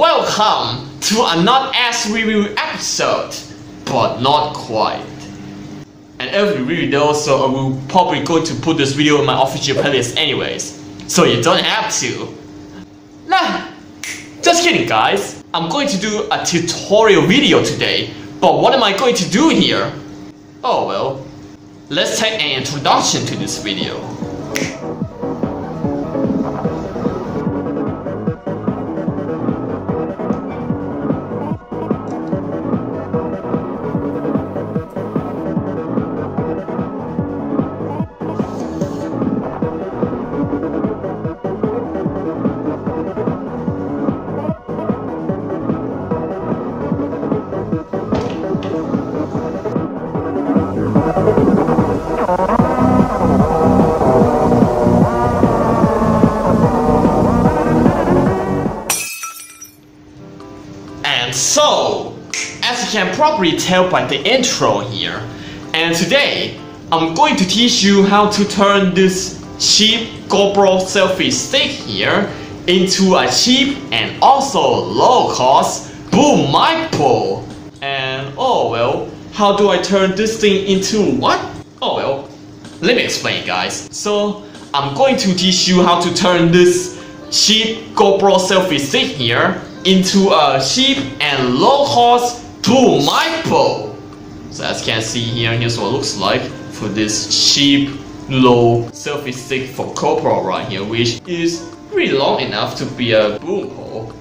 welcome to another ass review episode, but not quite. And every video, so I will probably going to put this video in my official playlist anyways, so you don't have to. Nah, just kidding guys. I'm going to do a tutorial video today, but what am I going to do here? Oh well, let's take an introduction to this video. So, as you can probably tell by the intro here, and today I'm going to teach you how to turn this cheap GoPro selfie stick here into a cheap and also low-cost Boommic pole. And oh well, how do I turn this thing into what? Oh well, let me explain guys. So I'm going to teach you how to turn this cheap GoPro selfie stick here into a cheap and low-cost Boommic pole. So as you can see here, here's what it looks like for this cheap, low selfie stick for GoPro right here, which is really long enough to be a boom pole.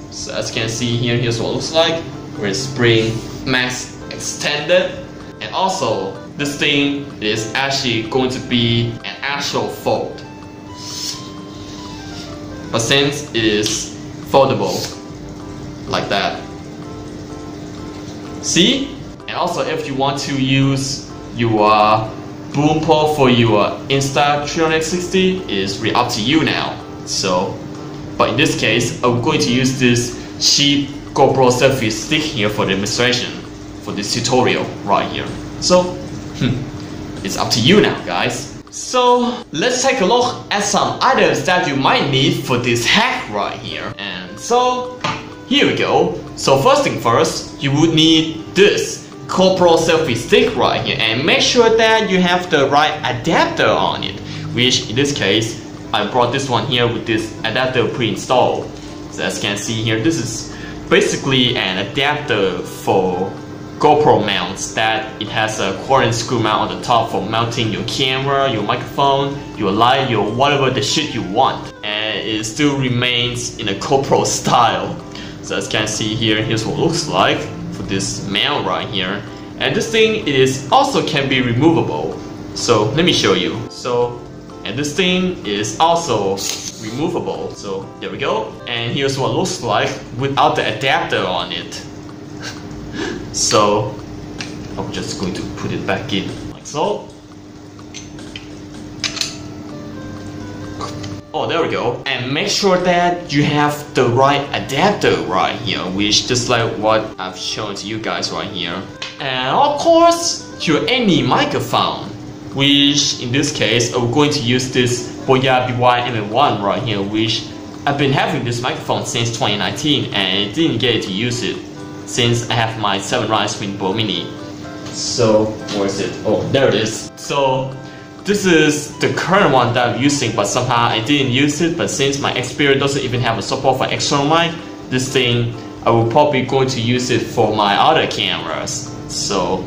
So as you can see here, here's what it looks like, with spring max extended, and also this thing is actually going to be an actual fold. But since it is foldable, like that. See? And also if you want to use your boom pole for your Insta360, is really up to you now. So, but in this case, I'm going to use this cheap GoPro selfie stick here for the demonstration, for this tutorial right here. So, it's up to you now guys. So, let's take a look at some items that you might need for this hack right here. And so, here we go. So first thing first, you would need this GoPro selfie stick right here, and make sure that you have the right adapter on it, which in this case I brought this one here with this adapter pre-installed. So as you can see here, this is basically an adapter for GoPro mounts, that it has a quarter-inch screw mount on the top for mounting your camera, your microphone, your light, your whatever the shit you want, and it still remains in a GoPro style. So as you can see here, here's what it looks like for this mount right here. And this thing is also can be removable. So let me show you. So, and this thing is also removable. So there we go. And here's what it looks like without the adapter on it. So I'm just going to put it back in like so. Oh, there we go. And make sure that you have the right adapter right here, which just like what I've shown to you guys right here. And of course, your any microphone, which in this case, I'm going to use this Boya BY-M1 right here, which I've been having this microphone since 2019 and I didn't get to use it since I have my 7-line Twin Bow Mini. So, where is it? Oh, there it is. So, this is the current one that I'm using, but somehow I didn't use it. But since my Xperia doesn't even have a support for external mic, this thing I will probably going to use it for my other cameras. So,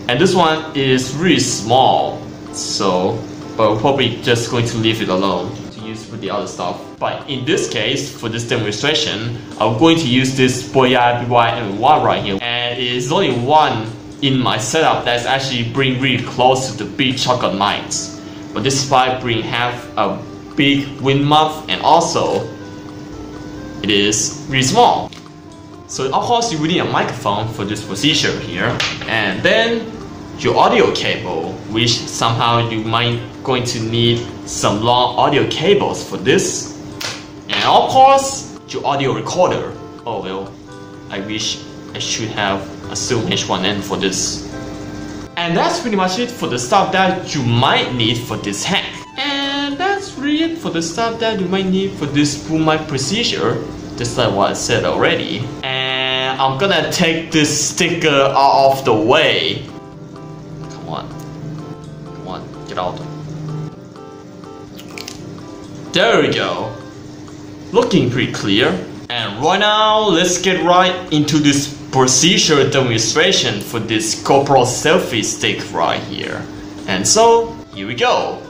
and this one is really small, so but I'm probably just going to leave it alone to use with the other stuff. But in this case, for this demonstration, I'm going to use this Boya BY-M1 right here, and it is only one in my setup that's actually bring really close to the big shotgun mics. But this spike have a big wind muff, and also it is really small. So of course you will need a microphone for this procedure here, and then your audio cable, which somehow you might going to need some long audio cables for this, and of course your audio recorder. Oh well, I wish I should have a Zoom H1N for this. And that's pretty much it for the stuff that you might need for this hack. And that's really it for the stuff that you might need for this Boommic procedure. just like what I said already. And I'm gonna take this sticker out of the way. Come on, get out. There we go. Looking pretty clear. And right now, let's get right into this procedure demonstration for this GoPro selfie stick right here. And so, here we go.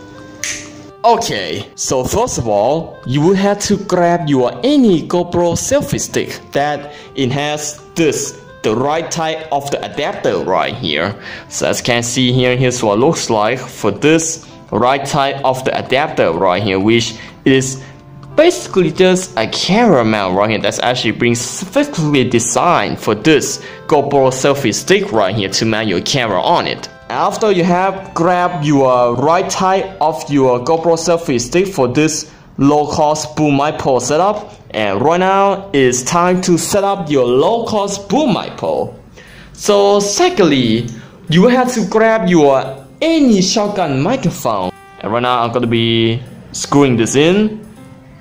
Okay, so first of all, you will have to grab your any GoPro selfie stick that it has the right type of the adapter right here. So as you can see here, here's what it looks like for this right type of the adapter right here, which is basically just a camera mount right here that's actually being specifically designed for this GoPro selfie stick right here to mount your camera on it. After you have grabbed your right type of your GoPro selfie stick for this low-cost Boommic pole setup, and right now it's time to set up your low-cost Boommic pole. So secondly, you have to grab your any shotgun microphone, and right now I'm gonna be screwing this in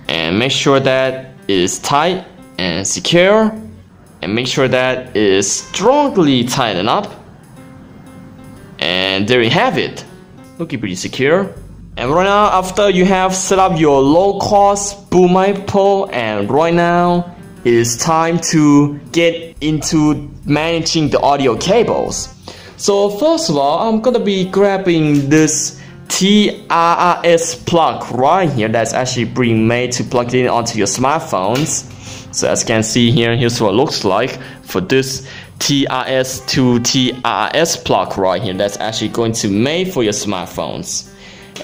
and make sure that it is tight and secure, and make sure that it is strongly tightened up. And there you have it, looking pretty secure. And right now, after you have set up your low-cost Boommic pole, and right now it is time to get into managing the audio cables. So first of all, I'm gonna be grabbing this TRS plug right here that's actually being made to plug it in onto your smartphones. So as you can see here, here's what it looks like for this TRS to TRS plug right here that's actually going to made for your smartphones.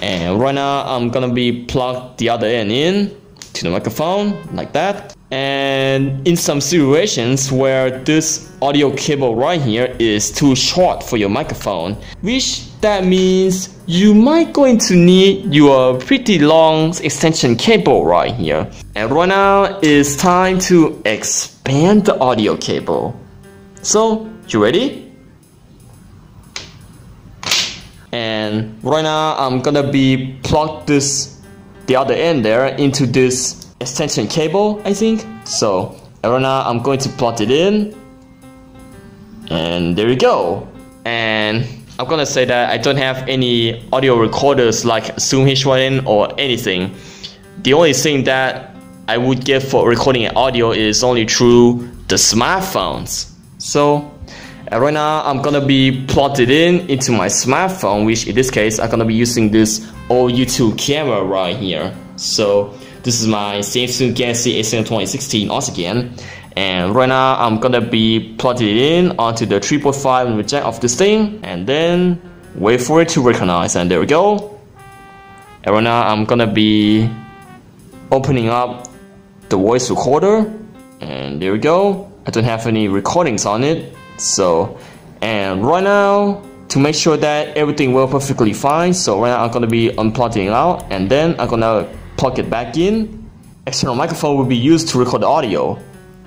And right now I'm gonna be plug the other end in to the microphone like that. And in some situations where this audio cable right here is too short for your microphone, which that means you might going to need your pretty long extension cable right here. And right now it's time to expand the audio cable. So, you ready? And right now I'm gonna be plug the other end there into this extension cable, I think. So right now I'm going to plug it in, and there you go. And I'm gonna say that I don't have any audio recorders like Zoom H1n or anything. The only thing that I would get for recording an audio is only through the smartphones. So right now I'm gonna be plugged it into my smartphone, which in this case I'm gonna be using this old YouTube camera right here. So this is my Samsung Galaxy A7 2016 once again. And right now I'm gonna be plugging it in onto the 3.5 jack of this thing, and then wait for it to recognize, and there we go. And right now I'm gonna be opening up the voice recorder, and there we go. I don't have any recordings on it. So, and right now, to make sure that everything will perfectly fine, so right now I'm gonna be unplugging it out, and then I'm gonna plug it back in. External microphone will be used to record the audio.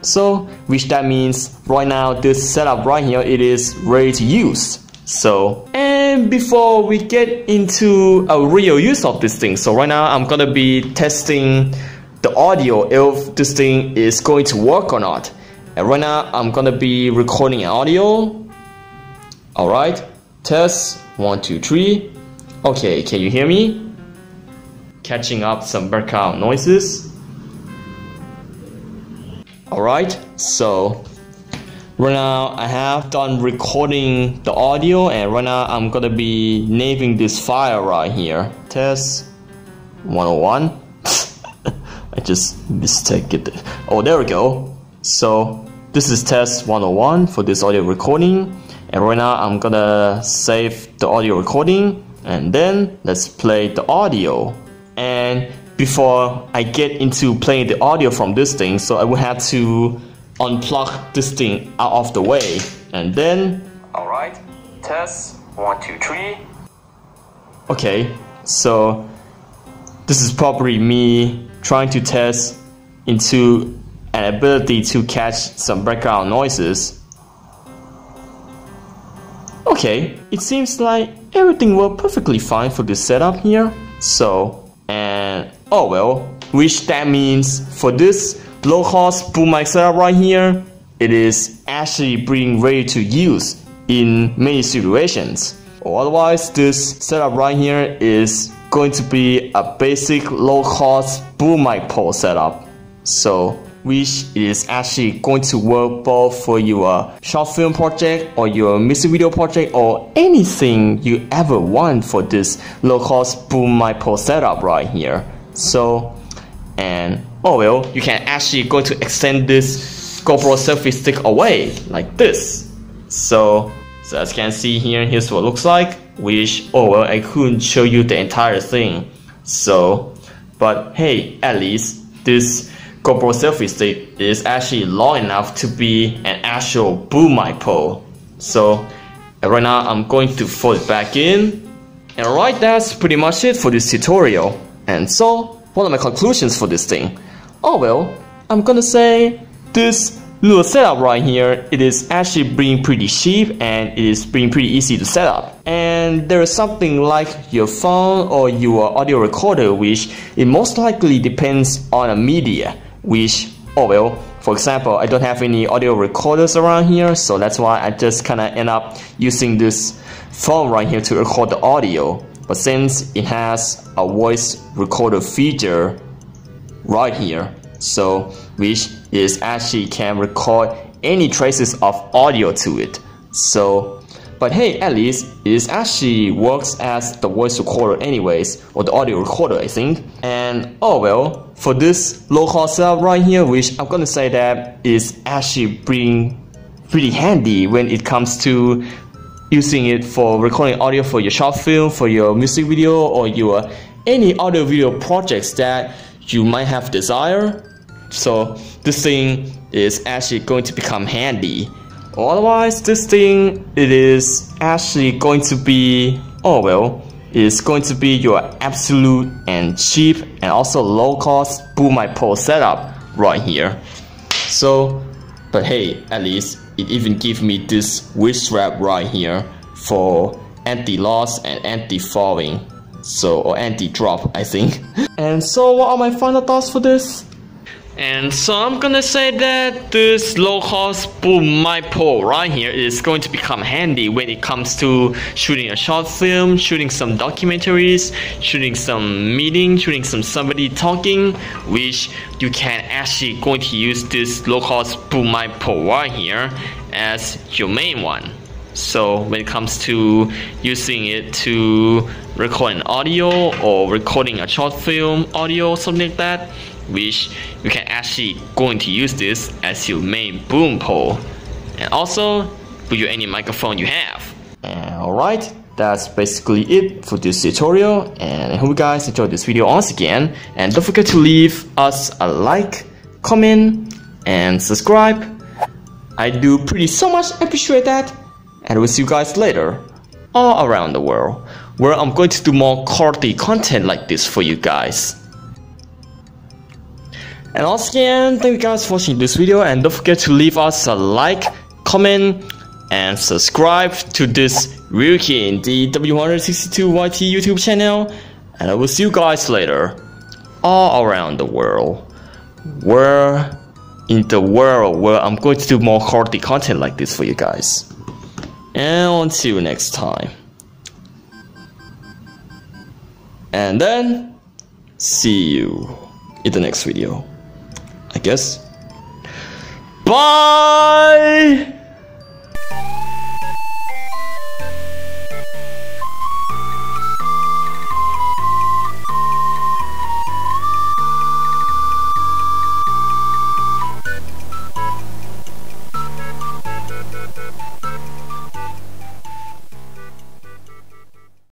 So, which that means right now this setup right here, it is ready to use. So, and before we get into a real use of this thing, so right now I'm gonna be testing the audio if this thing is going to work or not. And right now I'm gonna be recording an audio. Alright, test 1, 2, 3. Okay, can you hear me? Catching up some background noises. Alright, so right now I have done recording the audio, and right now I'm gonna be naming this file right here. Test 101. I just mistaken it. Oh, there we go. So this is test 101 for this audio recording, and right now I'm gonna save the audio recording, and then let's play the audio. And before I get into playing the audio from this thing, so I will have to unplug this thing out of the way, and then alright, test 1, 2, 3. Okay, so this is probably me trying to test into an ability to catch some background noises. Okay, it seems like everything worked perfectly fine for this setup here. So, and oh well, which that means for this low-cost boom mic setup right here, it is actually being ready to use in many situations. Or otherwise, this setup right here is going to be a basic low-cost boom mic pole setup. So, which is actually going to work both for your short film project or your music video project or anything you ever want for this low-cost boom mic pole setup right here. So, and oh well, you can actually go to extend this GoPro selfie stick away like this. So as you can see here, here's what it looks like. Which, oh well, I couldn't show you the entire thing. So, but hey, at least this GoPro selfie stick is actually long enough to be an actual boom mic pole. So right now I'm going to fold it back in. And alright, that's pretty much it for this tutorial. And so, what are my conclusions for this thing? Oh well, I'm gonna say this little setup right here, it is actually being pretty cheap and it is being pretty easy to set up. And there is something like your phone or your audio recorder, which it most likely depends on a media, which, oh well, for example, I don't have any audio recorders around here, so that's why I just kinda end up using this phone right here to record the audio. But since it has a voice recorder feature right here, so which is actually can record any traces of audio to it. So, but hey, at least it actually works as the voice recorder anyways, or the audio recorder I think. And oh well, for this low-cost setup right here, which I'm gonna say that is actually being pretty handy when it comes to using it for recording audio for your short film, for your music video, or your any audio video projects that you might have desire. So this thing is actually going to become handy. Or otherwise, this thing, it is actually going to be, oh well, it's going to be your absolute and cheap and also low cost boom mic pole setup right here. So, but hey, at least it even gives me this wrist strap right here for anti-loss and anti-falling. So, or anti-drop I think. And so what are my final thoughts for this? And so I'm gonna say that this low-cost boom mic pole right here is going to become handy when it comes to shooting a short film, shooting some documentaries, shooting some meeting, shooting somebody talking, which you can actually going to use this low-cost boom mic pole right here as your main one. So when it comes to using it to record an audio or recording a short film audio, something like that, which you can actually going to use this as your main boom pole, and also with your any microphone you have. Alright, that's basically it for this tutorial, and I hope you guys enjoyed this video once again. And don't forget to leave us a like, comment, and subscribe. I do pretty so much appreciate that, and we'll see you guys later all around the world, where I'm going to do more quality content like this for you guys. And once again, thank you guys for watching this video, and don't forget to leave us a like, comment, and subscribe to this Ryukin, the W162YT YouTube channel, and I will see you guys later all around the world, where in the world where I'm going to do more quality content like this for you guys. And until next time. And then see you in the next video, I guess. Bye!